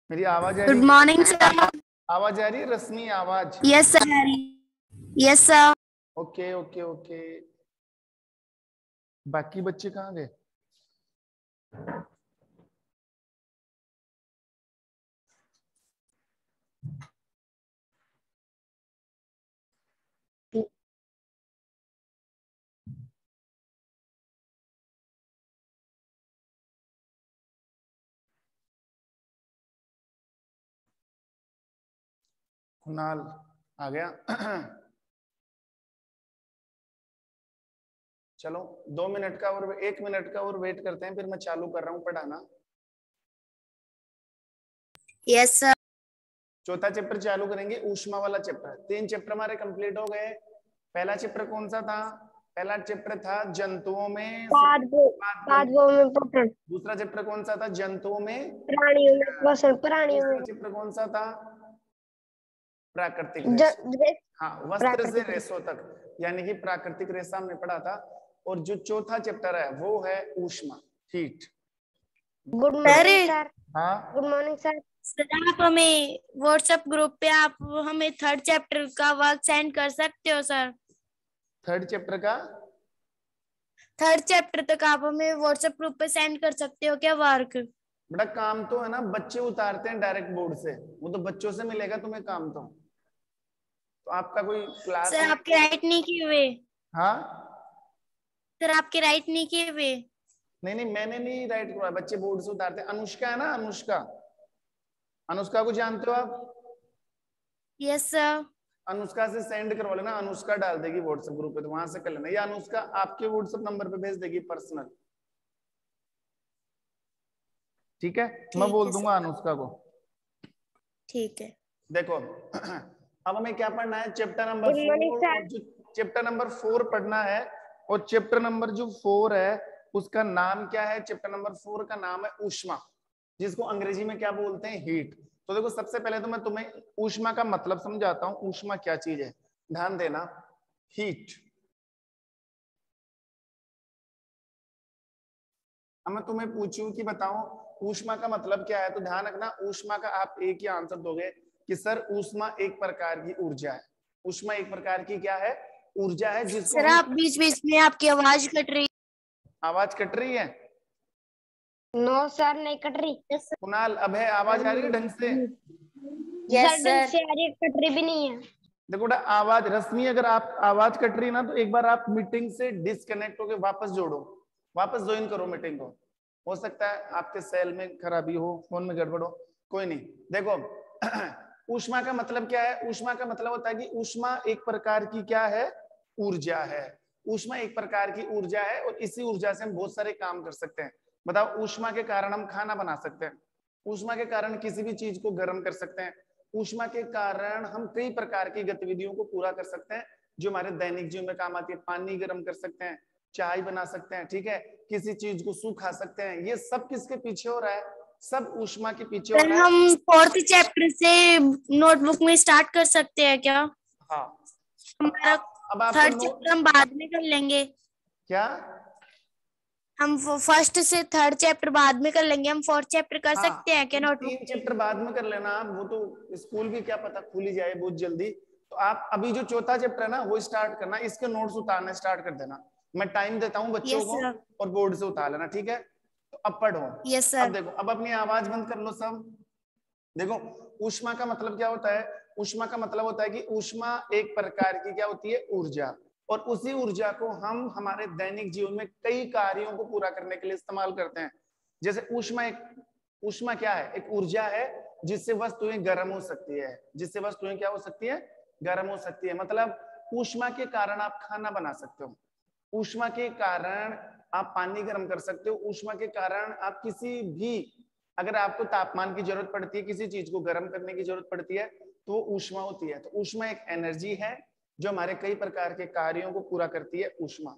मेरी आवाज आ रही गुड है? Morning sir. आवाज आ रही है? रश्मि आवाज? Yes sir. Yes sir. Okay okay okay. बाकी बच्चे कहाँ गए? कुणाल आ गया? चलो 2 मिनट का और 1 मिनट का और वेट करते हैं, फिर मैं चालू कर रहा हूँ पढ़ाना। Yes sir. चौथा चैप्टर चालू करेंगे, ऊष्मा वाला चैप्टर। 3 चैप्टर हमारे कंप्लीट हो गए। पहला चैप्टर कौन सा था? पहला चैप्टर था जंतुओं में दूसरा चैप्टर कौन सा था? जंतुओं में। प्राणियों में श्वसन, प्राणियों तीसरा में चैप्टर कौन सा था? प्राकृतिक रेशा। हाँ, वस्त्र से रेशों तक, यानी कि प्राकृतिक रेशा हमने पढ़ा था। और जो चौथा चैप्टर है वो है ऊष्मा, हीट। Good morning sir. हाँ गुड मॉर्निंग सर। सर आप हमें व्हाट्सएप ग्रुप पे आप हमें थर्ड चैप्टर का वर्क सेंड कर सकते हो सर? थर्ड चैप्टर का थर्ड चैप्टर तक आप हमें व्हाट्सएप ग्रुप पे सेंड कर सकते हो क्या वर्क? बड़ा काम तो है ना, बच्चे उतारते हैं डायरेक्ट बोर्ड से, वो तो बच्चों से मिलेगा तुम्हें काम। तो आपका कोई क्लास सर में? आपके राइट नहीं किए हुए। हाँ, सर आपके राइट नहीं किए हुए। नहीं नहीं, मैंने नहीं राइट करवाया, बच्चे बोर्ड से उतारते हैं। अनुष्का है ना, अनुष्का, अनुष्का को जानते हो आप? Yes sir. अनुष्का से सेंड करवा लेना, अनुष्का डाल देगी व्हाट्सएप ग्रुप पे, तो वहां से कर लेना, या अनुष्का आपके व्हाट्सएप नंबर पे भेज देगी पर्सनल। ठीक है, मैं बोल दूंगा अनुष्का को। ठीक है। देखो अब हमें क्या पढ़ना है? Chapter number good morning 4। Sir. और जो चैप्टर नंबर 4 पढ़ना है, और चैप्टर नंबर जो 4 है उसका नाम क्या है? चैप्टर नंबर 4 का नाम है ऊष्मा, जिसको अंग्रेजी में क्या बोलते हैं? हीट। तो देखो, सबसे पहले तो मैं तुम्हें ऊष्मा का मतलब समझाता हूँ। ऊष्मा क्या चीज है, ध्यान देना। हीट। अब मैं तुम्हें पूछूं कि बताओ ऊष्मा का मतलब क्या है, तो ध्यान रखना, ऊष्मा का आप एक ही आंसर दोगे कि सर ऊष्मा एक प्रकार की ऊर्जा है। ऊष्मा एक प्रकार की क्या है? ऊर्जा है, जिसको सर हम। आप बीच बीच में आपकी आवाज कट रही। आवाज कट रही है? नो सर, नहीं कट रही। कुणाल, अब है आवाज आ रही है ढंग से? यस ढंग सर। से आ रही है, कट रही भी नहीं है। देखो बेटा, आवाज, रश्मि अगर आप आवाज कट रही ना, तो एक बार आप मीटिंग से डिस्कनेक्ट होकर वापस जोड़ो, वापस ज्वाइन करो मीटिंग को। हो सकता है आपके सेल में खराबी हो, फोन में गड़बड़ हो, कोई नहीं। देखो ऊष्मा का मतलब क्या है? ऊष्मा का मतलब होता है कि ऊष्मा एक प्रकार की क्या है? ऊर्जा है। ऊष्मा एक प्रकार की ऊर्जा है, और इसी ऊर्जा से हम बहुत सारे काम कर सकते हैं। बताओ, ऊष्मा के कारण हम खाना बना सकते हैं, ऊष्मा के कारण किसी भी चीज को गर्म कर सकते हैं, ऊष्मा के कारण हम कई प्रकार की गतिविधियों को पूरा कर सकते हैं जो हमारे दैनिक जीवन में काम आती है। पानी गर्म कर सकते हैं, चाय बना सकते हैं, ठीक है, किसी चीज को सुखा सकते हैं। ये सब किसके पीछे हो रहा है? सब ऊष्मा के पीछे हो सर रहा है। हम फोर्थ चैप्टर से नोटबुक में स्टार्ट कर सकते हैं क्या? हाँ, हमारा अब आपको थर्ड चैप्टर हम बाद में कर लेंगे। क्या? हम फर्स्ट से थर्ड चैप्टर बाद में कर लेंगे, हम फोर्थ चैप्टर कर हाँ, सकते हैं क्या नोटबुक 3 चैप्टर बाद में कर लेना आप, वो तो स्कूल भी क्या पता खुल ही जाए बहुत जल्दी। तो आप अभी जो चौथा चैप्टर है ना वो स्टार्ट करना, इसके नोट्स उतारना स्टार्ट कर देना। मैं टाइम देता हूँ बच्चों यस को, सर। और बोर्ड से उतार लेना, ठीक है? तो अब पढ़ो। यस अब सर। देखो, अब अपनी आवाज बंद कर लो सब। देखो, ऊष्मा का मतलब क्या होता है? ऊष्मा का मतलब होता है कि ऊष्मा एक प्रकार की क्या होती है? ऊर्जा। और उसी ऊर्जा को हम हमारे दैनिक जीवन में कई कार्यों को पूरा करने के लिए इस्तेमाल करते हैं। जैसे ऊष्मा क्या है? एक ऊर्जा है जिससे वस्तुएं गर्म हो सकती है, जिससे वस्तुएं क्या हो सकती है? गर्म हो सकती है। मतलब ऊष्मा के कारण आप खाना बना सकते हो, ऊष्मा के कारण आप पानी गर्म कर सकते हो, ऊष्मा के कारण आप किसी भी, अगर आपको तापमान की जरूरत पड़ती है, किसी चीज को गर्म करने की जरूरत पड़ती है, तो वो ऊष्मा होती है। तो ऊष्मा एक एनर्जी है जो हमारे कई प्रकार के कार्यों को पूरा करती है, ऊष्मा।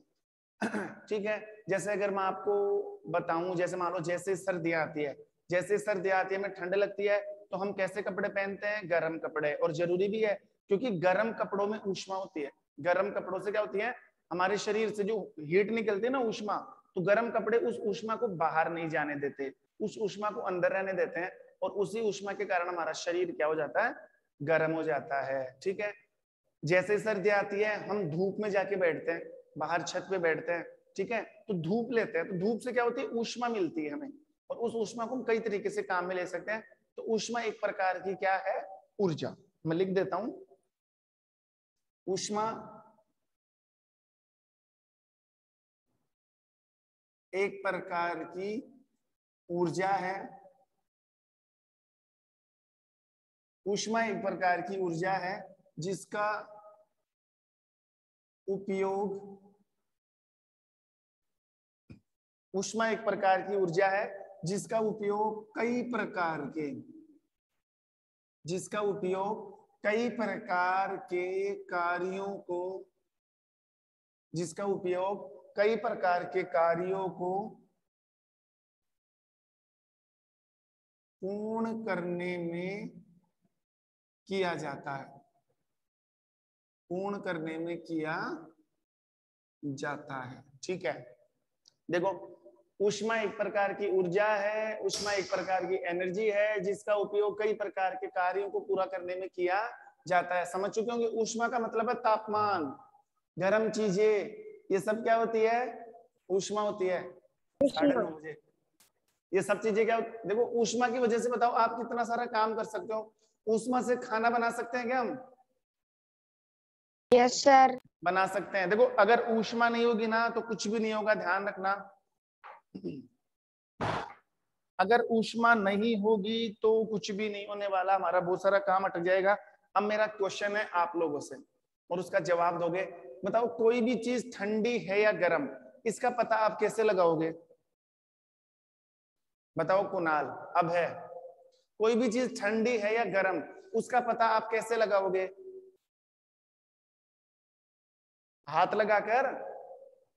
ठीक है, जैसे अगर मैं आपको बताऊं, जैसे मान लो जैसे सर्दियां आती है, जैसे सर्दियां आती है, में ठंड लगती है, तो हम कैसे कपड़े पहनते हैं? गर्म कपड़े। और जरूरी भी है, क्योंकि गर्म कपड़ों में ऊष्मा होती है। गर्म कपड़ों से क्या होती है? हमारे शरीर से जो हीट निकलती है ना, ऊष्मा, तो गर्म कपड़े उस ऊष्मा को बाहर नहीं जाने देते, उस ऊष्मा को अंदर रहने देते हैं। और उसी ऊष्मा के कारण हमारा शरीर क्या हो जाता है, गर्म हो जाता है। ठीक है, जैसे सर्दी आती है हम धूप में जाके बैठते हैं, बाहर छत पे बैठते हैं, ठीक है, तो धूप लेते हैं, तो धूप से क्या होती है, ऊष्मा मिलती है हमें, और उस ऊष्मा को हम कई तरीके से काम में ले सकते हैं। तो ऊष्मा एक प्रकार की क्या है, ऊर्जा। मैं लिख देता हूं, ऊष्मा एक प्रकार की ऊर्जा है। ऊष्मा एक प्रकार की ऊर्जा है जिसका उपयोग, ऊष्मा एक प्रकार की ऊर्जा है जिसका उपयोग कई प्रकार के, जिसका उपयोग कई प्रकार के कार्यों को, जिसका उपयोग कई प्रकार के कार्यों को पूर्ण करने में किया जाता है, पूर्ण करने में किया जाता है। ठीक है, देखो ऊष्मा एक प्रकार की ऊर्जा है, ऊष्मा एक प्रकार की एनर्जी है जिसका उपयोग कई प्रकार के कार्यों को पूरा करने में किया जाता है। समझ चुके होंगे, ऊष्मा का मतलब है तापमान, गर्म चीजें, ये सब क्या होती है, ऊष्मा होती है। 9:30 बजे ये सब चीजें क्या, देखो ऊष्मा की वजह से बताओ आप कितना सारा काम कर सकते हो। ऊष्मा से खाना बना सकते हैं क्या हम? Yes sir. बना सकते हैं। देखो अगर ऊष्मा नहीं होगी ना तो कुछ भी नहीं होगा, ध्यान रखना। अगर ऊष्मा नहीं होगी तो कुछ भी नहीं होने वाला, हमारा बहुत सारा काम अटक जाएगा। अब मेरा क्वेश्चन है आप लोगों से और उसका जवाब दोगे। बताओ कोई भी चीज ठंडी है या गर्म, इसका पता आप कैसे लगाओगे? बताओ कुणाल, अब है, कोई भी चीज ठंडी है या गर्म, उसका पता आप कैसे लगाओगे? हाथ लगाकर।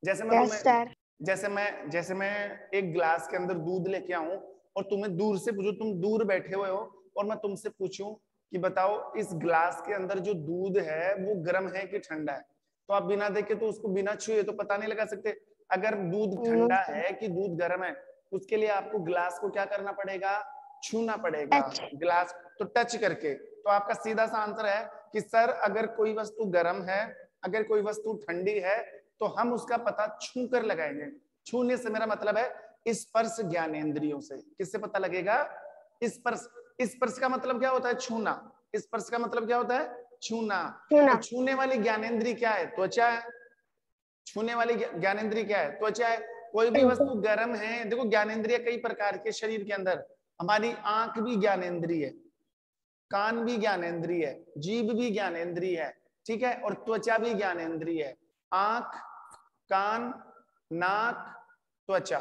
जैसे मैं तुम्हें, जैसे मैं एक गिलास के अंदर दूध लेके आऊं और तुम्हें दूर से पूछूं, तुम दूर बैठे हुए हो और मैं तुमसे पूछूं कि बताओ इस गिलास के अंदर जो दूध है वो गर्म है कि ठंडा है, तो आप बिना देखे तो उसको बिना छुए तो पता नहीं लगा सकते। अगर दूध ठंडा है कि दूध गर्म है, उसके लिए आपको गिलास को क्या करना पड़ेगा, छूना पड़ेगा, गिलास तो टच करके। तो आपका सीधा सा आंसर है कि सर अगर कोई वस्तु गर्म है, अगर कोई वस्तु ठंडी है तो हम उसका पता छू कर लगाएंगे। छूने से मेरा मतलब है स्पर्श ज्ञानेंद्रियों से। किससे पता लगेगा? स्पर्श। स्पर्श का मतलब क्या होता है? छूना। स्पर्श का मतलब क्या होता है? छूना। तो छूने वाली ज्ञानेंद्रिय क्या है? त्वचा है। छूने वाली ज्ञानेंद्रिय क्या है? त्वचा है। कोई भी वस्तु गर्म है, देखो ज्ञानेंद्रिय कई प्रकार के शरीर के अंदर, हमारी आंख भी ज्ञानेंद्रिय है, कान भी ज्ञानेंद्रिय है, जीभ भी ज्ञानेंद्रिय है, ठीक है, और त्वचा भी ज्ञानेंद्रिय है। आंख, कान, नाक, त्वचा।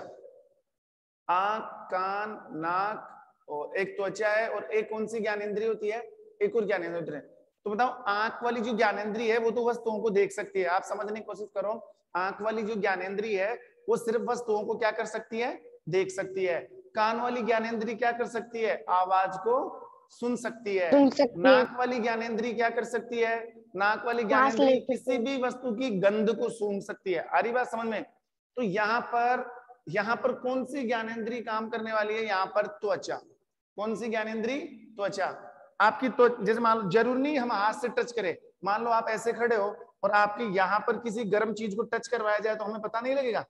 आंख, कान, नाक और एक त्वचा है, और एक कौन सी ज्ञानेंद्रिय होती है? एक और ज्ञानेंद्रिय होती है। तो बताओ आंख वाली जो ज्ञानेंद्रिय है वो तो वस्तुओं को देख सकती है, आप समझने की कोशिश करो। आंख वाली जो ज्ञानेंद्रिय है वो सिर्फ वस्तुओं को क्या कर सकती है? देख सकती है। कान वाली ज्ञानेंद्रिय क्या कर सकती है? आवाज को सुन सकती है। नाक वाली ज्ञानेंद्रिय क्या कर सकती है? नाक वाली ज्ञानेंद्रिय किसी भी वस्तु की गंध को सूंघ सकती है। आ रही बात समझ में? तो यहाँ पर कौन सी ज्ञानेंद्रिय काम करने वाली है? यहाँ पर त्वचा। कौन सी ज्ञानेंद्रिय? त्वचा। आपकी तो जैसे मान लो, जरूर नहीं हम हाथ से टच करें, मान लो आप ऐसे खड़े हो और आपके यहाँ पर किसी गर्म चीज को टच करवाया जाए तो हमें पता नहीं लगेगा?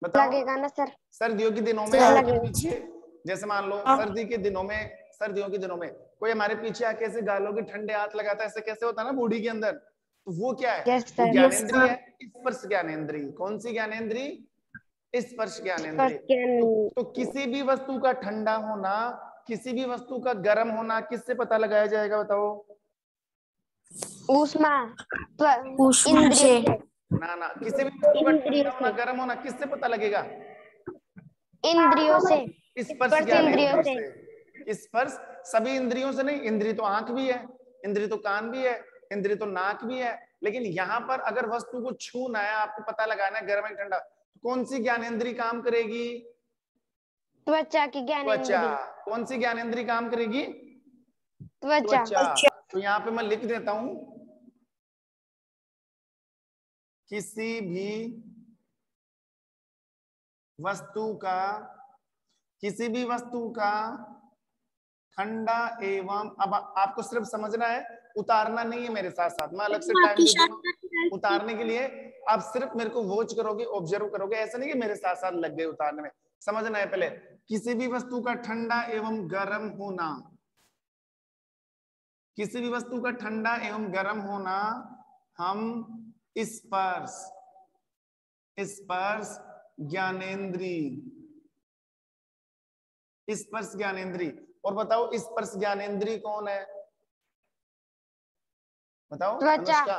बताओ। लगेगा ना सर। सर्दियों के दिनों में आपके पीछे, जैसे मान लो सर्दियों के दिनों में कोई हमारे पीछे आके ऐसे गालों के ठंडे हाथ लगाता है, ऐसे कैसे होता है ना बॉडी के अंदर, तो वो क्या है? वो ज्ञानेंद्रिय है, स्पर्श ज्ञानेंद्रिय। कौन सी ज्ञानेंद्रिय? स्पर्श ज्ञानेंद्रिय। तो किसी भी वस्तु का ठंडा होना, किसी भी वस्तु का गर्म होना किससे पता लगाया जाएगा? बताओ। ऊष्मा से। ना, किसी भी वस्तु का ठंडा होना, गर्म होना किससे पता लगेगा? इंद्रियों से। स्पर्श ज्ञानेंद्रिय से। स्पर्श सभी इंद्रियों से नहीं, इंद्रिय तो आंख भी है, इंद्रिय तो कान भी है, इंद्रिय तो नाक भी है, लेकिन यहाँ पर अगर वस्तु को छूना है, आपको पता लगाना है गर्म है ठंडा, तो कौन सी ज्ञानेंद्रिय काम करेगी? त्वचा की ज्ञानेंद्रिय। त्वचा। कौन सी ज्ञानेंद्रिय काम करेगी? त्वचा। तो यहाँ पे मैं लिख देता हूं, किसी भी वस्तु का किसी भी वस्तु का ठंडा एवं, अब आपको सिर्फ समझना है, उतारना नहीं है मेरे साथ साथ, मैं अलग से टाइम दे दूंगा उतारने के लिए। आप सिर्फ मेरे को वॉच करोगे, ऑब्जर्व करोगे, ऐसा नहीं कि मेरे साथ साथ लग गए उतारने में। समझना है पहले, किसी भी वस्तु का ठंडा एवं गर्म होना, किसी भी वस्तु का ठंडा एवं गर्म होना हम स्पर्श, स्पर्श ज्ञानेंद्री, स्पर्श ज्ञानेंद्री। और बताओ स्पर्श ज्ञानेंद्री कौन है? बताओ। त्वचा। अनुष्का।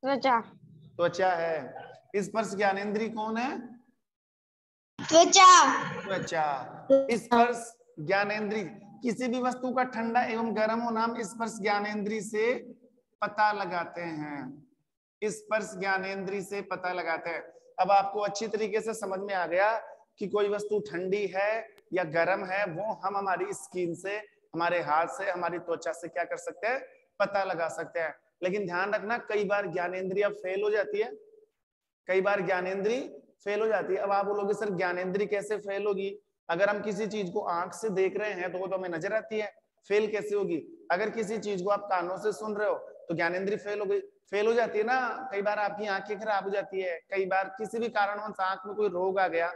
त्वचा। त्वचा है। स्पर्श ज्ञानेंद्री कौन है? त्वचा। त्वचा। स्पर्श ज्ञानेंद्री, किसी भी वस्तु का ठंडा एवं गर्म होना हम स्पर्श ज्ञानेंद्री से पता लगाते हैं, स्पर्श ज्ञानेंद्री से पता लगाते हैं। अब आपको अच्छी तरीके से समझ में आ गया कि कोई वस्तु ठंडी है या गर्म है, वो हम हमारी स्किन से, हमारे हाथ से, हमारी त्वचा से क्या कर सकते हैं? पता लगा सकते हैं। लेकिन ध्यान रखना, कई बार ज्ञानेंद्रियां फेल हो जाती है, कई बार ज्ञानेंद्री फेल हो जाती है। अब आप बोलोगे सर ज्ञानेंद्री कैसे फेल होगी? अगर हम किसी चीज को आंख से देख रहे हैं तो वो तो हमें नजर आती है, फेल कैसे होगी? अगर किसी चीज को आप कानों से सुन रहे हो तो ज्ञानेंद्री फेल हो गई, फेल हो जाती है ना। कई बार आपकी आंखें खराब हो जाती है, कई बार किसी भी कारणवश आंख में कोई रोग आ गया,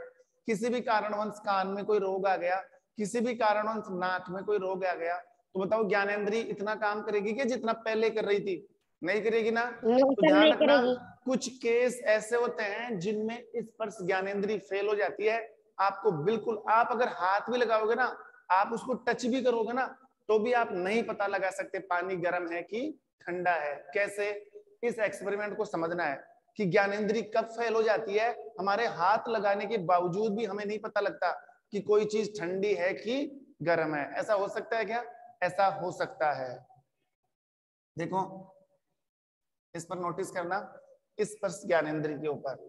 किसी भी कारणवश कान में कोई रोग आ गया, किसी भी कारणवश नाक में कोई रोग आ गया, तो बताओ ज्ञानेंद्री इतना काम करेगी कि जितना पहले कर रही थी? नहीं करेगी ना। तो ध्यान रखना, कुछ केस ऐसे होते हैं जिनमें स्पर्श ज्ञानेंद्री फेल हो जाती है। आपको बिल्कुल, आप अगर हाथ भी लगाओगे ना, आप उसको टच भी करोगे ना, तो भी आप नहीं पता लगा सकते पानी गर्म है कि ठंडा है। कैसे? इस एक्सपेरिमेंट को समझना है कि ज्ञानेंद्री कब फेल हो जाती है। हमारे हाथ लगाने के बावजूद भी हमें नहीं पता लगता कि कोई चीज ठंडी है कि गर्म है। ऐसा हो सकता है क्या? ऐसा हो सकता है। देखो, इस पर नोटिस करना, स्पर्श ज्ञानेंद्री के ऊपर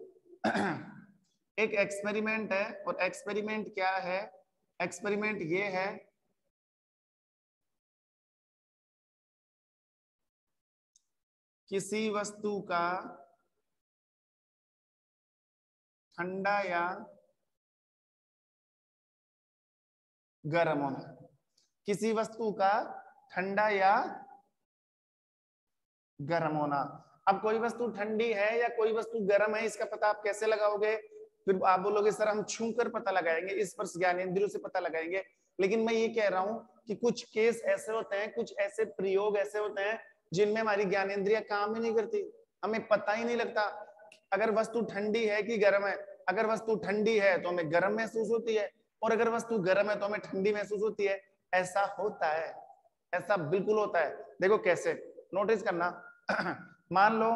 एक एक्सपेरिमेंट है। और एक्सपेरिमेंट क्या है? एक्सपेरिमेंट ये है, किसी वस्तु का ठंडा या गर्म होना, किसी वस्तु का ठंडा या गर्म होना। अब कोई वस्तु ठंडी है या कोई वस्तु गर्म है, इसका पता आप कैसे लगाओगे? फिर आप बोलोगे सर हम छू कर पता लगाएंगे, स्पर्श ज्ञानेंद्रियों से पता लगाएंगे। लेकिन मैं ये कह रहा हूं कि कुछ केस ऐसे होते हैं, कुछ ऐसे प्रयोग ऐसे होते हैं जिनमें हमारी ज्ञानेंद्रियां काम ही नहीं करती, हमें पता ही नहीं लगता अगर वस्तु ठंडी है कि गर्म है। अगर वस्तु ठंडी है तो हमें गर्म महसूस होती है, और अगर वस्तु गर्म है तो हमें ठंडी महसूस होती है। ऐसा होता है, ऐसा बिल्कुल होता है। देखो कैसे, नोटिस करना। मान लो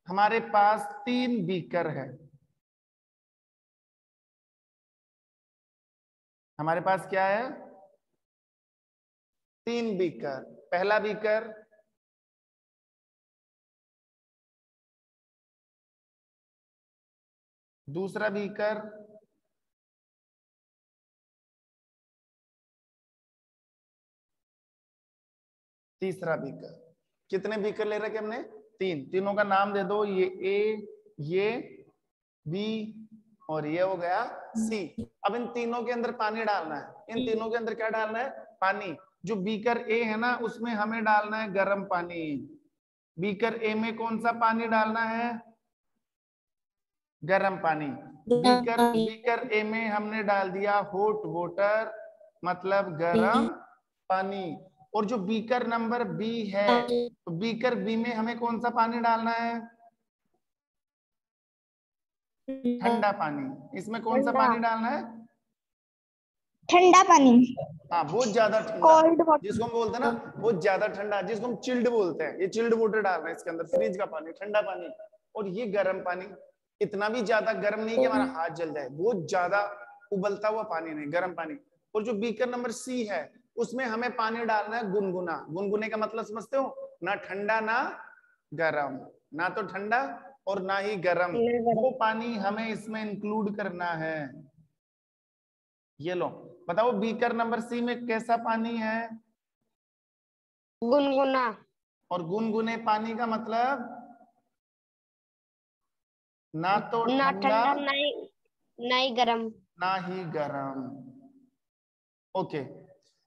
हमारे पास 3 बीकर है, हमारे पास क्या है? 3 बीकर। पहला बीकर, दूसरा बीकर, तीसरा बीकर। कितने बीकर ले रखे हमने? 3। तीनों का नाम दे दो, ये ए, ये बी और ये हो गया सी। अब इन तीनों के अंदर पानी डालना है। इन तीनों के अंदर क्या डालना है? पानी। जो बीकर ए है ना, उसमें हमें डालना है गर्म पानी। बीकर ए में कौन सा पानी डालना है? गर्म पानी। बीकर ए में हमने डाल दिया हॉट वाटर, मतलब गर्म पानी। और जो बीकर नंबर बी है, तो बीकर बी में हमें कौन सा पानी डालना है? ठंडा पानी। इसमें कौन सा पानी डालना है? ठंडा पानी। हाँ, बहुत ज्यादा ठंडा, जिसको हम बोलते हैं ना बहुत ज्यादा ठंडा, जिसको हम चिल्ड बोलते हैं। ये चिल्ड वाटर डालना है इसके अंदर, फ्रिज का पानी, ठंडा पानी। और ये गर्म पानी, इतना भी ज्यादा गर्म नहीं कि हमारा हाथ जल जाए, बहुत ज्यादा उबलता हुआ पानी नहीं, गर्म पानी। और जो बीकर नंबर सी है, उसमें हमें पानी डालना है गुनगुना। गुनगुने का मतलब समझते हो? ना ठंडा ना गर्म, ना तो ठंडा और ना ही गर्म, वो पानी हमें इसमें इंक्लूड करना है। ये लो, बताओ बीकर नंबर सी में कैसा पानी है? गुनगुना। और गुनगुने पानी का मतलब ना तो ना ठंडा ठंडा नहीं गरम। ना ही गरम। ओके,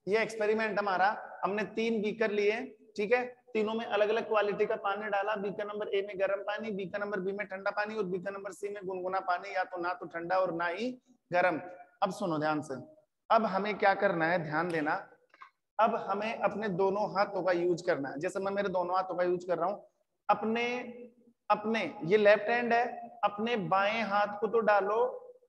ये एक्सपेरिमेंट हमारा, हमने 3 बीकर लिए, ठीक है, तीनों में अलग अलग क्वालिटी का पानी डाला। बीकर नंबर ए में गर्म पानी, बीकर नंबर बी में ठंडा पानी और बीकर नंबर सी में गुनगुना पानी, या तो ना तो ठंडा और ना ही गर्म। अब सुनो ध्यान से, अब हमें क्या करना है, ध्यान देना। अब हमें अपने दोनों हाथों का यूज करना है। जैसे मैं मेरे दोनों हाथों का यूज कर रहा हूं, अपने ये लेफ्ट हैंड है, अपने बाएं हाथ को तो डालो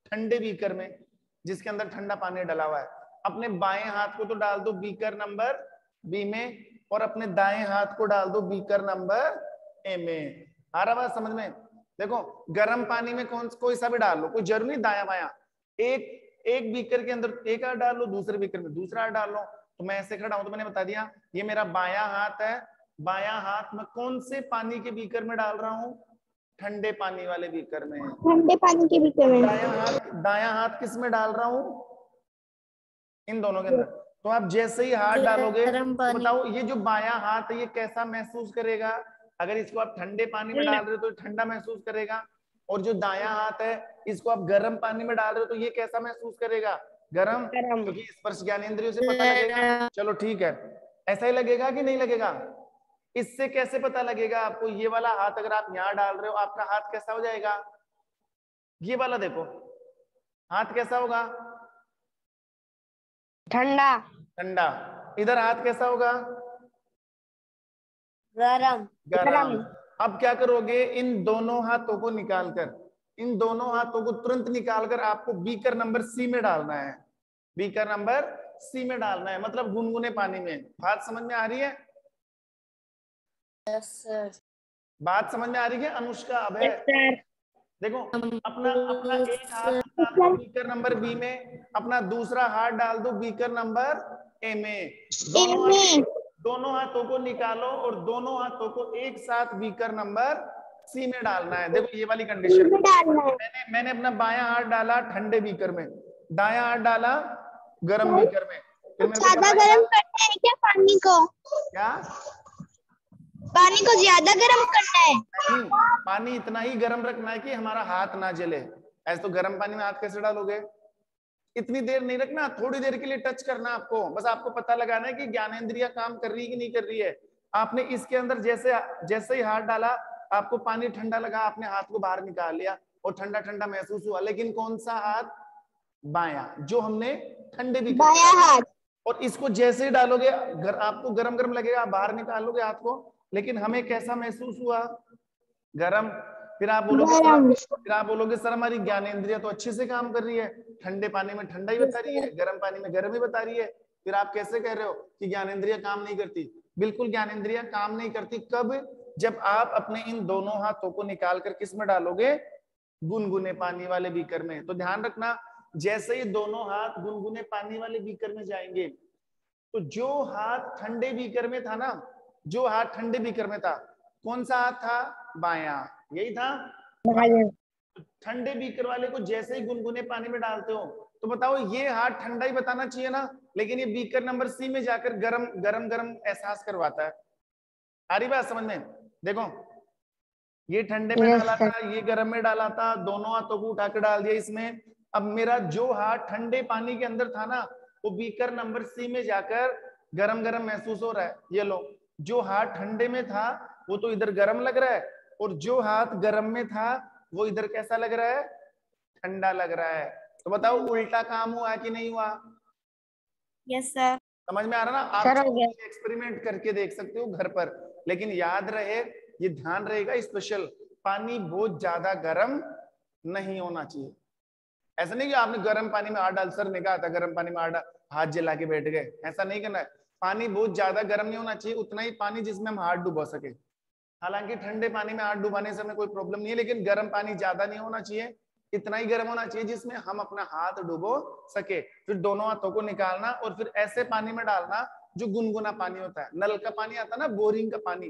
ठंडे बीकर में जिसके अंदर ठंडा पानी डला हुआ है, अपने बाएं हाथ को तो डाल दो बीकर नंबर बी में, और अपने दाएं हाथ को डाल दो बीकर नंबर ए में। आ रहा बात समझ में? देखो, गर्म पानी में कोई सा भी डाल लो, कोई जरूरी नहीं दाया बाया। एक बीकर के अंदर एक हाथ डाल लो, दूसरे बीकर में दूसरा हाथ डाल लो। तो मैं ऐसे खड़ा हूं तो मैंने बता दिया ये मेरा बायां हाथ है, बायां हाथ में कौन से पानी के बीकर में डाल रहा हूं? ठंडे पानी वाले बीकर में। ठंडे पानी के बीकर में। दायां हाथ किस में डाल रहा हूं? इन दोनों के अंदर। तो आप जैसे ही हाथ डालोगे तो बताओ ये जो बायां हाथ है ये कैसा महसूस करेगा? अगर इसको आप ठंडे पानी में डाल रहे हो तो ठंडा महसूस करेगा, और जो दायां हाथ है इसको आप गर्म पानी में डाल रहे हो तो ये कैसा महसूस करेगा? गर्म, क्योंकि स्पर्श ज्ञानेंद्रियों से पता लगेगा। चलो ठीक है, ऐसा ही लगेगा कि नहीं लगेगा? इससे कैसे पता लगेगा आपको? ये वाला हाथ अगर आप यहाँ डाल रहे हो आपका हाथ कैसा हो जाएगा? ये वाला देखो हाथ कैसा होगा? ठंडा। ठंडा। इधर हाथ कैसा होगा? गरम। गरम। अब क्या करोगे? इन दोनों हाथों को निकालकर, इन दोनों हाथों को तुरंत निकालकर आपको बीकर नंबर सी में डालना है। बीकर नंबर सी में डालना है, मतलब गुनगुने पानी में। बात समझ में आ रही है? Yes sir. बात समझ में आ रही है अनुष्का? अब है देखो, अपना अपना एक हाथ डाल दो बीकर नंबर बी में, अपना दूसरा हाथ डाल दो बीकर नंबर ए में। दोनों हाथों को निकालो और दोनों हाथों को एक साथ बीकर नंबर सी में डालना है। देखो ये वाली कंडीशन, मैंने अपना बायां हाथ डाला ठंडे बीकर में, दायां हाथ डाला गर्म बीकर में। फिर मेरे को ज्यादा गर्म करना है क्या पानी को? क्या पानी को ज्यादा गर्म करना है? नहीं, पानी इतना ही गर्म रखना है कि हमारा हाथ ना जले। ऐसे तो गर्म पानी में हाथ कैसे डालोगे? इतनी देर नहीं रखना, थोड़ी देर के लिए टच करना आपको, बस आपको पता लगाना है कि ज्ञानेंद्रिया काम कर रही है कि नहीं कर रही है। आपने इसके अंदर जैसे ही हाथ डाला आपको पानी ठंडा लगा, आपने हाथ को बाहर निकाल लिया और ठंडा ठंडा महसूस हुआ, लेकिन कौन सा हाथ? बायां, जो हमने ठंडे भी बायां हाथ। और इसको जैसे ही डालोगे आपको गरम गरम लगेगा, आप बाहर निकालोगे हाथ को, लेकिन हमें कैसा महसूस हुआ? गरम। फिर आप बोलोगे सर हमारी ज्ञानेंद्रिया तो अच्छे से काम कर रही है, ठंडे पानी में ठंडा ही बता रही है, गर्म पानी में गर्म ही बता रही है, फिर आप कैसे कह रहे हो कि ज्ञानेंद्रिया काम नहीं करती? बिल्कुल ज्ञानेंद्रिया काम नहीं करती। कब? जब आप अपने इन दोनों हाथों को निकाल कर किस में डालोगे? गुनगुने पानी वाले बीकर में। तो ध्यान रखना, जैसे ही दोनों हाथ गुनगुने पानी वाले बीकर में जाएंगे तो जो हाथ ठंडे बीकर में था ना, जो हाथ ठंडे बीकर में था, कौन सा हाथ था? बायां, यही था। ठंडे बीकर वाले को जैसे ही गुनगुने पानी में डालते हो तो बताओ ये हाथ ठंडा ही बताना चाहिए ना, लेकिन ये बीकर नंबर सी में जाकर गरम गरम गरम एहसास करवाता है। आ रही बात समझ में? देखो ये ठंडे में डाला था, ये गर्म में डाला था, दोनों हाथों को उठा के डाल दिया इसमें। अब मेरा जो हाथ ठंडे पानी के अंदर था ना, वो बीकर नंबर सी में जाकर गरम गरम महसूस हो रहा है। ये लो, जो हाथ ठंडे में था वो तो इधर गरम लग रहा है, और जो हाथ गरम में था वो इधर कैसा लग रहा है? ठंडा लग रहा है। तो बताओ उल्टा काम हुआ कि नहीं हुआ? Yes sir. समझ में आ रहा ना? आप एक्सपेरिमेंट करके देख सकते हो घर पर, लेकिन याद रहे, ये ध्यान रहेगा स्पेशल, पानी बहुत ज्यादा गर्म नहीं होना चाहिए। ऐसा नहीं कि आपने गर्म पानी में हाथ डाल, सर ने कहा था गर्म पानी में हाथ जला के बैठ गए, ऐसा नहीं करना है। पानी बहुत ज्यादा गर्म नहीं होना चाहिए, उतना ही पानी जिसमें हम हाथ डुबो सके। हालांकि ठंडे पानी में हाथ डुबाने से हमें कोई प्रॉब्लम नहीं है, लेकिन गर्म पानी ज्यादा नहीं होना चाहिए, इतना ही गर्म होना चाहिए जिसमें हम अपना हाथ डुबो सके। फिर दोनों हाथों को निकालना और फिर ऐसे पानी में डालना जो गुनगुना पानी होता है। नल का पानी आता है ना, बोरिंग का पानी,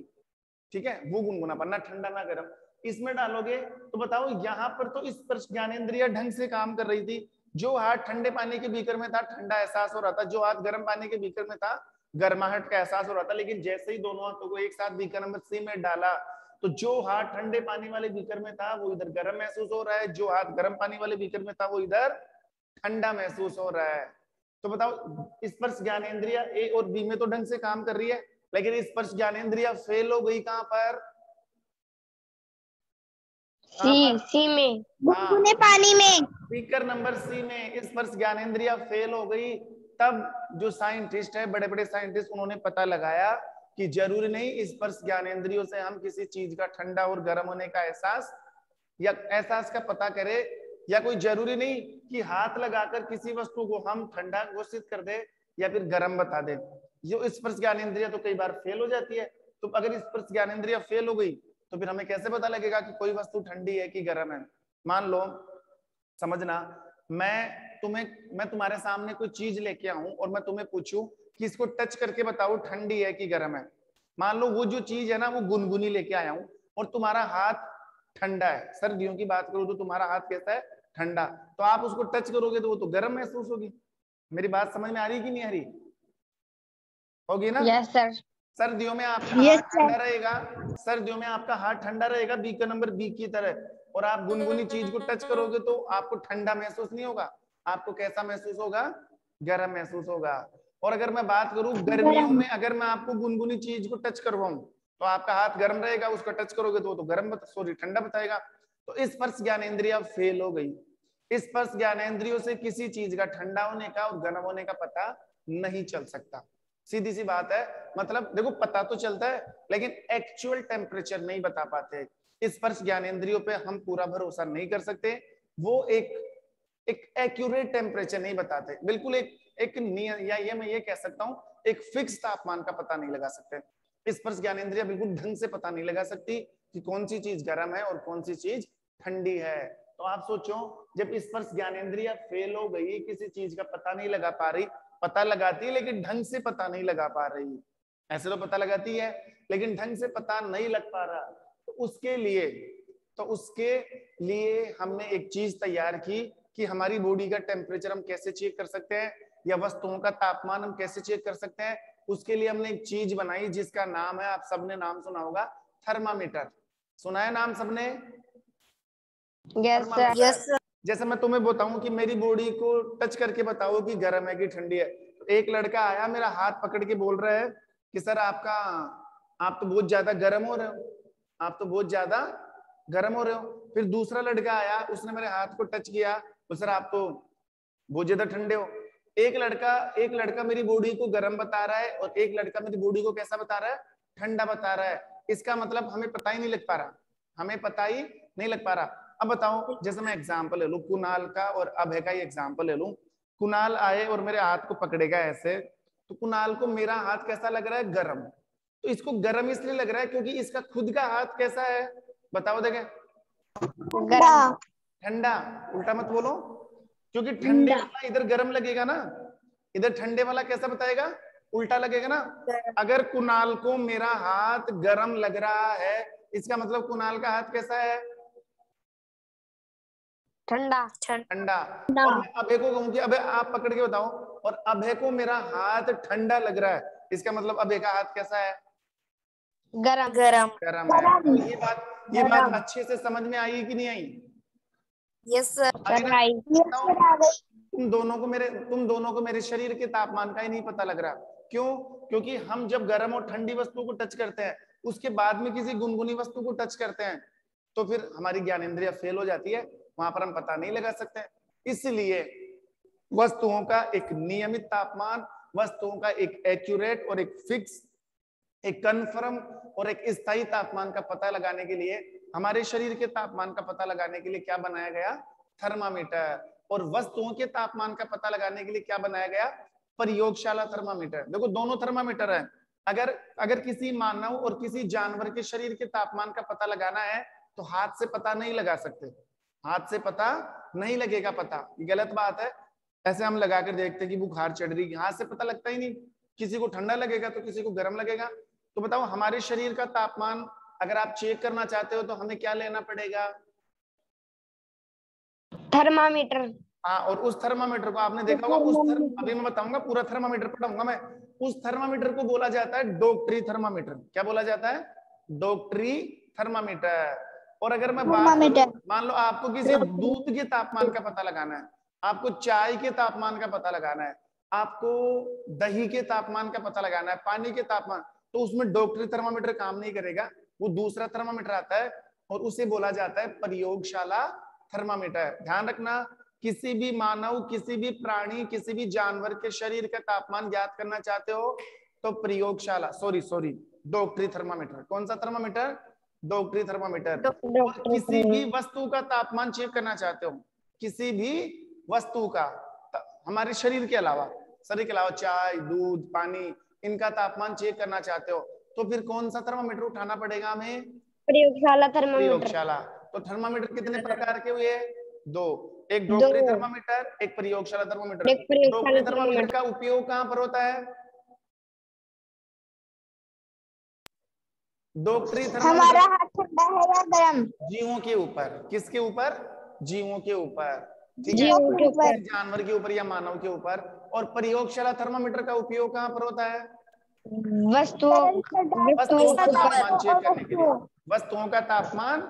ठीक है, वो गुनगुना पानी, ना ठंडा ना गर्म। इसमें डालोगे तो बताओ यहाँ पर तो स्पर्श ज्ञानेंद्रिय ढंग से काम कर रही थी। जो हाथ ठंडे पानी के बीकर में था ठंडा एहसास हो रहा था, जो हाथ गर्म पानी के बीकर में था गर्माहट का एहसास हो रहा था। लेकिन जैसे ही दोनों हाथों को एक साथ बीकर नंबर सी में डाला, तो जो हाथ ठंडे पानी वाले बीकर में था वो इधर गर्म महसूस हो रहा है, जो हाथ गर्म पानी वाले बीकर में था वो इधर ठंडा महसूस हो रहा है। तो बताओ स्पर्श ज्ञानेंद्रिय ए और बी में तो ढंग से काम कर रही है, लेकिन स्पर्श ज्ञानेंद्रिय फेल हो गई कहां पर? सी में, गुनगुने पानी में। स्पीकर नंबर सी में स्पर्श ज्ञानेंद्रिय फेल हो गई। तब जो साइंटिस्ट है, बड़े बड़े साइंटिस्ट, उन्होंने पता लगाया कि जरूरी नहीं स्पर्श ज्ञानेंद्रियों से हम किसी चीज का ठंडा और गर्म होने का एहसास या एहसास का पता करें, या कोई जरूरी नहीं कि हाथ लगाकर किसी वस्तु को हम ठंडा घोषित कर दे या फिर गर्म बता दे। जो स्पर्श ज्ञानेंद्रिय तो कई बार फेल हो जाती है। तो अगर स्पर्श ज्ञानेंद्रिय फेल हो गई तो फिर हमें कैसे पता लगेगा कि कोई वस्तु ठंडी है कि गर्म है? मान लो, समझना, मैं तुम्हारे सामने कोई चीज लेके आऊं और मैं तुम्हें पूछूं कि इसको टच करके बताओ ठंडी है कि गर्म है। मान लो वो जो चीज है ना वो गुनगुनी लेके आया हूं और तुम्हारा हाथ ठंडा है, सर्दियों की बात करूं तो तुम्हारा हाथ कैसा है? ठंडा। तो आप उसको टच करोगे तो वो तो गर्म महसूस होगी। मेरी बात समझ में आ रही कि नहीं आ रही? होगी ना? Yes sir. सर्दियों में आपका हाथ ठंडा रहेगा, सर्दियों में आपका हाथ ठंडा रहेगा बीकर नंबर बी की तरह, और आप गुनगुनी चीज को टच करोगे तो आपको ठंडा महसूस नहीं होगा, आपको कैसा महसूस होगा? गर्म महसूस होगा। और अगर मैं बात करूं गर्मियों में, अगर मैं आपको गुनगुनी चीज को टच करवाऊं तो आपका हाथ गर्म रहेगा, उसको टच करोगे तो वो तो गर्म ठंडा बताएगा। तो स्पर्श ज्ञानेंद्रिय फेल हो गई। स्पर्श ज्ञानेंद्रियों से किसी चीज का ठंडा होने का और गर्म होने का पता नहीं चल सकता। सीधी सी बात है। मतलब देखो, पता तो चलता है लेकिन एक्चुअल टेम्परेचर नहीं बता पाते। स्पर्श ज्ञानेंद्रियों पे हम पूरा भरोसा नहीं कर सकते, वो एक एक्यूरेट टेम्परेचर नहीं बताते। बिल्कुल एक या ये मैं ये कह सकता हूँ एक फिक्स तापमान का पता नहीं लगा सकते। स्पर्श ज्ञानेंद्रिय बिल्कुल ढंग से पता नहीं लगा सकती कि कौन सी चीज गर्म है और कौन सी चीज ठंडी है। तो आप सोचो, जब स्पर्श ज्ञानेंद्रिय फेल हो गई, किसी चीज का पता नहीं लगा पा रही, पता लगाती है लेकिन ढंग से पता नहीं लगा पा रही, ऐसे तो पता लगाती है लेकिन ढंग से पता नहीं लग पा रहा, तो उसके लिए हमने एक चीज तैयार की कि हमारी बॉडी का टेम्परेचर हम कैसे चेक कर सकते हैं या वस्तुओं का तापमान हम कैसे चेक कर सकते हैं। उसके लिए हमने एक चीज बनाई जिसका नाम है, आप सबने नाम सुना होगा, थर्मामीटर। सुना है नाम सबने? Yes sir. जैसे मैं तुम्हें बताऊं कि मेरी बॉडी को टच करके बताओ कि गर्म है कि ठंडी है, तो एक लड़का आया मेरा हाथ पकड़ के बोल रहा है कि सर आप तो बहुत ज्यादा गर्म हो रहे हो, आप तो बहुत ज्यादा गर्म हो रहे हो। फिर दूसरा लड़का आया, उसने मेरे हाथ को टच किया, तो सर आप तो बहुत ज्यादा ठंडे हो। एक लड़का मेरी बॉडी को गर्म बता रहा है और एक लड़का मेरी बॉडी को कैसा बता रहा है? ठंडा बता रहा है। इसका मतलब हमें पता ही नहीं लग पा रहा, हमें पता ही नहीं लग पा रहा। अब बताओ, जैसे मैं एग्जांपल ले लूं कुणाल का और अभय का ही एग्जांपल ले लूं। कुणाल आए और मेरे हाथ को पकड़ेगा ऐसे, तो कुणाल को मेरा हाथ कैसा लग रहा है? गर्म। तो इसको गर्म इसलिए लग रहा है क्योंकि इसका खुद का हाथ कैसा है? बताओ देखें। ठंडा। उल्टा मत बोलो, क्योंकि ठंडे वाला इधर गर्म लगेगा ना, इधर ठंडे वाला कैसा बताएगा? उल्टा लगेगा ना। अगर कुणाल को मेरा हाथ गर्म लग रहा है, इसका मतलब कुणाल का हाथ कैसा है? ठंडा। और मैं अभय को कहूं कि अभय आप पकड़ के बताओ, और अभय को मेरा हाथ ठंडा लग रहा है, इसका मतलब अभय का हाथ कैसा है? गरम है। तो ये बात अच्छे से समझ में आई कि नहीं आई? Yes sir. तुम दोनों को मेरे शरीर के तापमान का ही नहीं पता लग रहा। क्यों? क्योंकि हम जब गर्म और ठंडी वस्तु को टच करते हैं, उसके बाद में किसी गुनगुनी वस्तु को टच करते हैं, तो फिर हमारी ज्ञानेंद्रिय फेल हो जाती है, वहां पर हम पता नहीं लगा सकते। इसलिए वस्तुओं का एक नियमित तापमान, वस्तुओं का एक एक्यूरेट और एक फिक्स, एक कन्फर्म और एक स्थायी तापमान का पता लगाने के लिए, हमारे शरीर के तापमान का पता लगाने के लिए क्या बनाया गया? थर्मामीटर। और वस्तुओं के तापमान का पता लगाने के लिए क्या बनाया गया? प्रयोगशाला थर्मामीटर। देखो, दोनों थर्मामीटर है। अगर किसी मानव और किसी जानवर के शरीर के तापमान का पता लगाना है तो हाथ से पता नहीं लगा सकते, हाथ से पता नहीं लगेगा पता, ये गलत बात है। ऐसे हम लगा कर देखते हैं कि बुखार चढ़ रही, हाथ से पता लगता ही नहीं, किसी को ठंडा लगेगा तो किसी को गर्म लगेगा। तो बताओ, हमारे शरीर का तापमान अगर आप चेक करना चाहते हो तो हमें क्या लेना पड़ेगा? थर्मामीटर। हाँ, और उस थर्मामीटर को आपने देखा होगा, अभी मैं बताऊंगा, पूरा थर्मामीटर पढ़ाऊंगा मैं। उस थर्मामीटर को बोला जाता है डॉक्टरी थर्मामीटर। क्या बोला जाता है? डॉक्टरी थर्मामीटर। और अगर मैं बात थर्मामीटर। करूं, मान लो आपको किसी दूध के तापमान का पता लगाना है, आपको चाय के तापमान का पता लगाना है, आपको दही के तापमान का पता लगाना है, पानी के तापमान, तो उसमें डॉक्टरी थर्मामीटर काम नहीं करेगा। वो दूसरा थर्मामीटर आता है और उसे बोला जाता है प्रयोगशाला थर्मामीटर। ध्यान रखना, किसी भी मानव, किसी भी प्राणी, किसी भी जानवर के शरीर का तापमान ज्ञात करना चाहते हो तो प्रयोगशाला, सॉरी डॉक्टरी थर्मामीटर। कौन सा थर्मामीटर? डॉक्टरी थर्मामीटर। और किसी भी वस्तु का तापमान चेक करना चाहते हो, किसी भी वस्तु का, हमारे शरीर के अलावा, चाय, दूध, पानी, इनका तापमान चेक करना चाहते हो तो फिर कौन सा थर्मामीटर उठाना पड़ेगा हमें? प्रयोगशाला थर्मामीटर। प्रयोगशाला। तो थर्मामीटर कितने प्रकार के हुए? दो। एक डॉक्टरी थर्मामीटर, एक प्रयोगशाला थर्मामीटर। डॉक्टरी थर्मामीटर का उपयोग कहां पर होता है? डॉक्टरी हमारा थर्मामीटर हाथ ठंडा है या गर्म? जीवों के ऊपर। किसके ऊपर? जीवों के ऊपर। ठीक है, जीवों के ऊपर। किसी जानवर के ऊपर या मानव के ऊपर। और प्रयोगशाला थर्मामीटर का उपयोग कहां पर होता है? वस्तुओं वस्तुओं का तापमान चेक करने के लिए। वस्तुओं का तापमान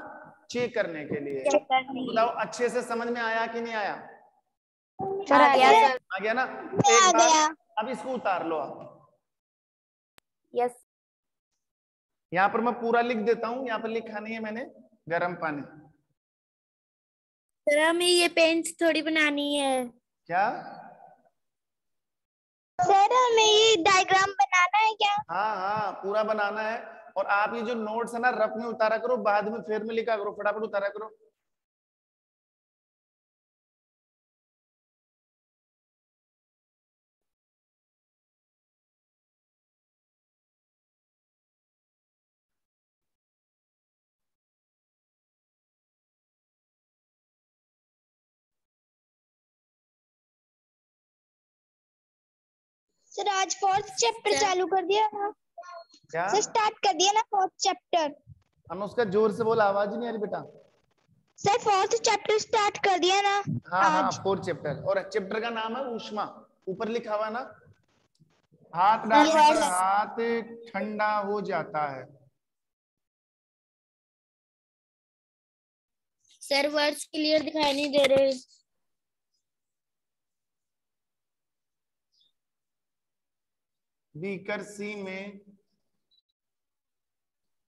चेक करने के लिए। बताओ, अच्छे से समझ में आया कि नहीं आया? सर आ गया सर। आ गया ना? एक बार अब इसको उतार लो आप। यस यहाँ पर मैं पूरा लिख देता हूँ, यहाँ पर लिखा नहीं है मैंने, गर्म पानी। सर, हमें ये पेंट थोड़ी बनानी है। क्या? सर हमें ये डायग्राम बनाना है क्या? हाँ हाँ, पूरा बनाना है। और आप ये जो नोट्स है ना, रफ में उतारा करो, बाद में फेर में लिखा करो, फटाफट उतारा करो। सर आज फोर्थ चैप्टर चालू कर दिया ना? क्या? सर स्टार्ट कर दिया ना फोर्थ चैप्टर? अनुष्का जोर से बोला, आवाज ही नहीं आ रही बेटा। सर फोर्थ चैप्टर स्टार्ट कर दिया ना हाँ हाँ, आज? 4th chapter. और चैप्टर का नाम है ऊष्मा। ऊपर लिखा हुआ ना, हाथ डालने पर हाथ ठंडा हो जाता है। सर वर्ड्स क्लियर दिखाई नहीं दे रहे। बीकर सी में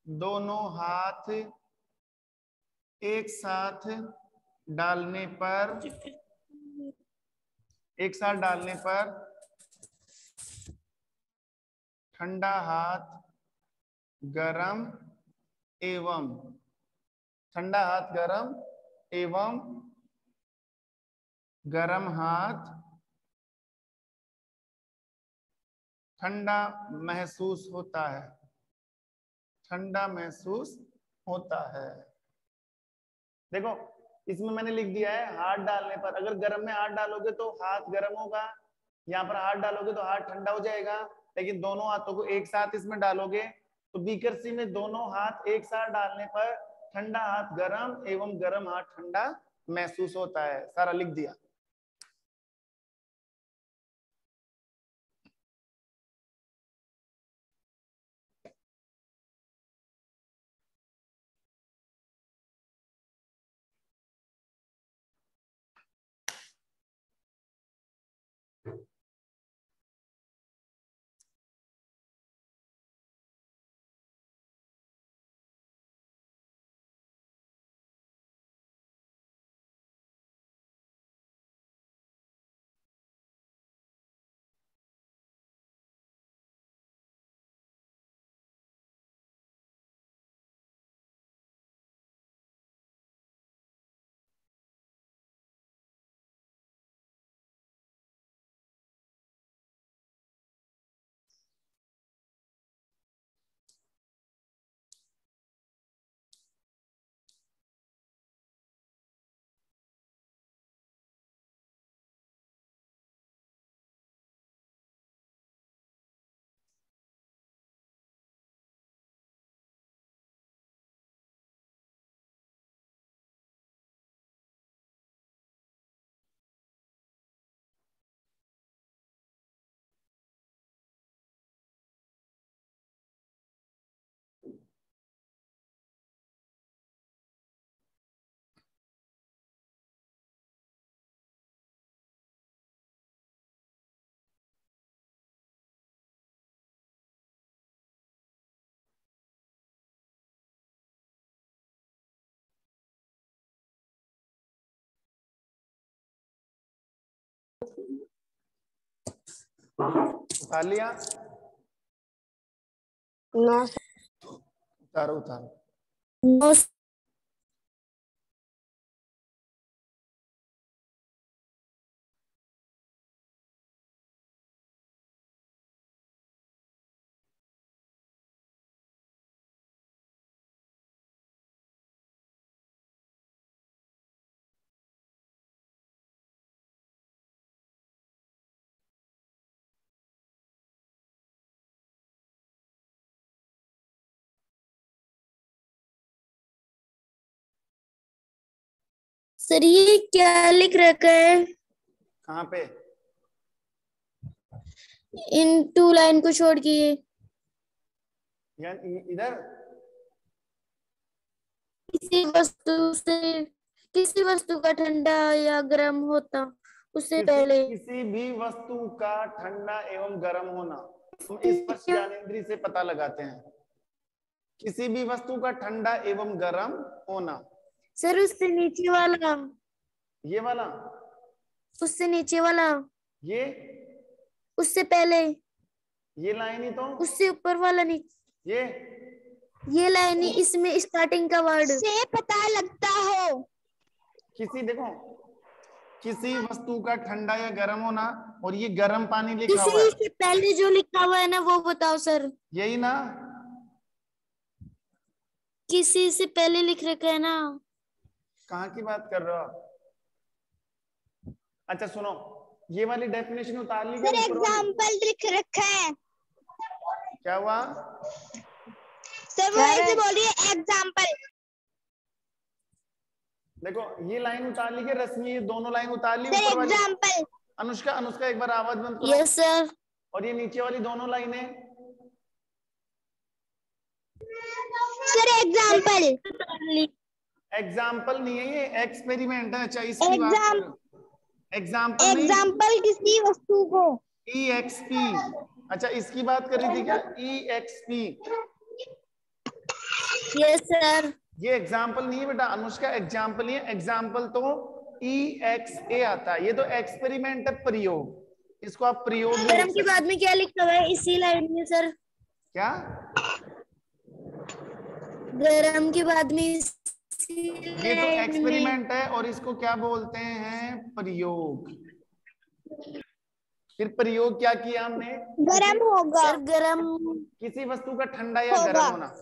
दोनों हाथ एक साथ डालने पर, एक साथ डालने पर ठंडा हाथ गरम एवं, ठंडा हाथ गरम एवं गरम हाथ ठंडा महसूस होता है। ठंडा महसूस होता है। देखो, इसमें मैंने लिख दिया है हाथ डालने पर। अगर गर्म में हाथ डालोगे तो हाथ गर्म होगा, यहाँ पर हाथ डालोगे तो हाथ ठंडा हो जाएगा। लेकिन दोनों हाथों को एक साथ इसमें डालोगे तो बीकर सी में दोनों हाथ एक साथ डालने पर ठंडा हाथ गर्म एवं गर्म हाथ ठंडा महसूस होता है। सारा लिख दिया। उतार लिया? नो उतारो उतारो। नो सर, ये क्या लिख रखा है? कहाँ पे? इन 2 लाइन को छोड़ के इधर किसी वस्तु का ठंडा या गर्म होता उससे पहले। किसी भी वस्तु का ठंडा एवं गर्म होना हम स्पर्श ज्ञानेंद्रिय से पता लगाते हैं। किसी भी वस्तु का ठंडा एवं गर्म होना। सर, उससे नीचे वाला, ये वाला, उससे नीचे वाला, ये, उससे पहले, ये लाइन ही तो, उससे ऊपर वाला नीचे, ये लाइन ही इसमें स्टार्टिंग का वर्ड से पता लगता हो। किसी, देखो, किसी वस्तु का ठंडा या गर्म होना, और ये गर्म पानी लिखा हुआ है। किसी से पहले जो लिखा हुआ है ना वो बताओ सर। यही ना? किसी से पहले लिख रखा है ना। कहाँ की बात कर रहे हो आप? अच्छा सुनो, ये वाली डेफिनेशन उतार ली क्या? सर ऊपर वाली एग्जाम्पल लिख रखा है। क्या हुआ? सर वो ऐसे बोल रही है एग्जाम्पल। देखो ये लाइन उतार ली क्या रश्मि? ये दोनों लाइन उतार ली सर ऊपर वाली? एग्जाम्पल। अनुष्का, अनुष्का एक बार आवाज बंद करो। Yes sir. और ये नीचे वाली दोनों लाइनें? Sir example. एग्जाम्पल नहीं है, ये एक्सपेरिमेंट है। अच्छा इसकी बात कर रहे हो? एग्जाम्पल नहीं, एग्जाम्पल किसी वस्तु को। EXP। अच्छा इसकी बात कर रही थी क्या? EXP। Yes sir. ये एग्जाम्पल नहीं है बेटा अनुष्का, एग्जाम्पल नहीं है। एग्जाम्पल तो EXA आता है। ये तो एक्सपेरिमेंट है, प्रयोग। इसको आप प्रयोग भी लिख गर्म के सकते बाद में क्या लिखा हुआ है इसी लाइन में सर? क्या? गर्म के बाद में इसी ये तो लाइन में एक्सपेरिमेंट है और इसको क्या बोलते हैं? प्रयोग। फिर प्रयोग क्या किया हमने? गरम होगा। सर गर्म किसी वस्तु का ठंडा या होगा। गर्म होना।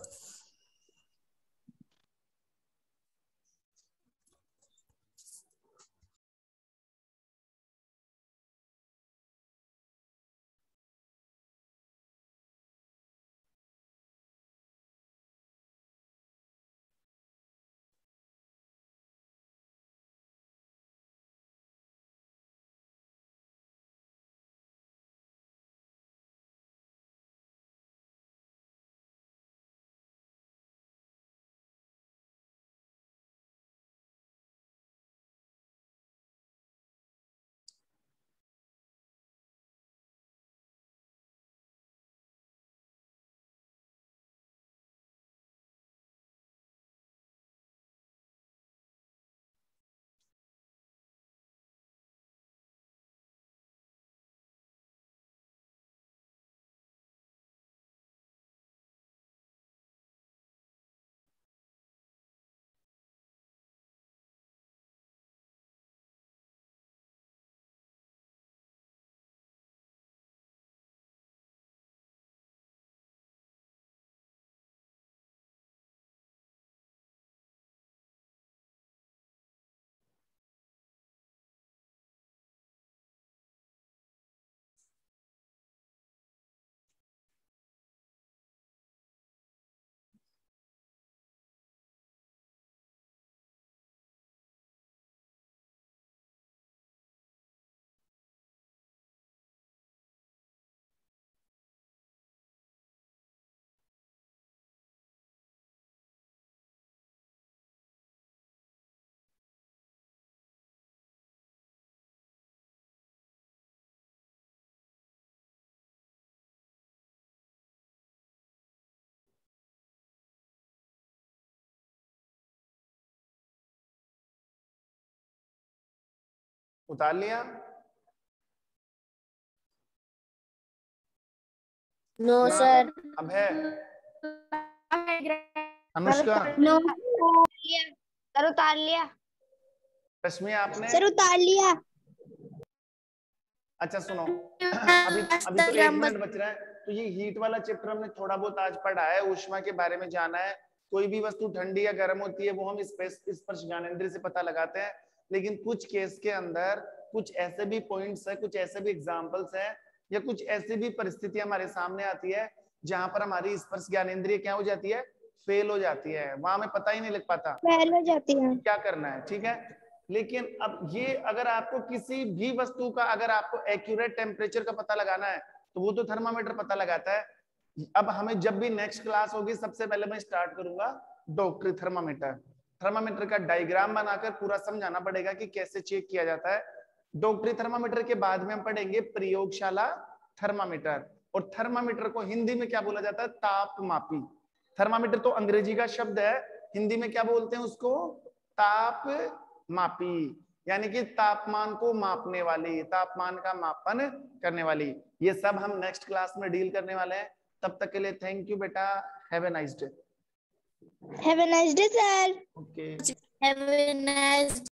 उतार लिया? No sir. अब है अनुष्का, नो सर, उतार लिया। रश्मि आपने? सर उतार लिया। अच्छा सुनो, अभी अभी तो 1 मिनट बच रहा है। तो ये हीट वाला चैप्टर हमने थोड़ा बहुत आज पढ़ा है, ऊष्मा के बारे में जाना है। कोई भी वस्तु ठंडी या गर्म होती है वो हम स्पर्श ज्ञानेंद्रिय से पता लगाते हैं, लेकिन कुछ केस के अंदर कुछ ऐसे भी पॉइंट्स है, कुछ ऐसे भी एग्जांपल्स है, या कुछ ऐसी भी परिस्थिति हमारे सामने आती है जहां पर हमारी स्पर्श ज्ञानेंद्रिय क्या हो जाती है, फेल हो जाती है, वहां हमें पता ही नहीं लग पाता फेल हो जाती है। क्या करना है। ठीक है, लेकिन अब ये अगर आपको किसी भी वस्तु का अगर आपको एक्यूरेट टेम्परेचर का पता लगाना है तो वो तो थर्मामीटर पता लगाता है। अब हमें जब भी नेक्स्ट क्लास होगी सबसे पहले मैं स्टार्ट करूंगा डॉक्टरी थर्मामीटर। थर्मामीटर का डायग्राम बनाकर पूरा समझाना पड़ेगा कि कैसे चेक किया जाता है। डॉक्टरी थर्मामीटर के बाद में हम पढ़ेंगे प्रयोगशाला थर्मामीटर, और थर्मामीटर को हिंदी में क्या बोला जाता है, तापमापी। थर्मामीटर तो अंग्रेजी का शब्द है, हिंदी में क्या बोलते हैं उसको, ताप मापी, यानी कि तापमान को मापने वाली, तापमान का मापन करने वाली। ये सब हम नेक्स्ट क्लास में डील करने वाले हैं। तब तक के लिए थैंक यू बेटा, have a nice day. Have a nice day sir. Okay. Have a nice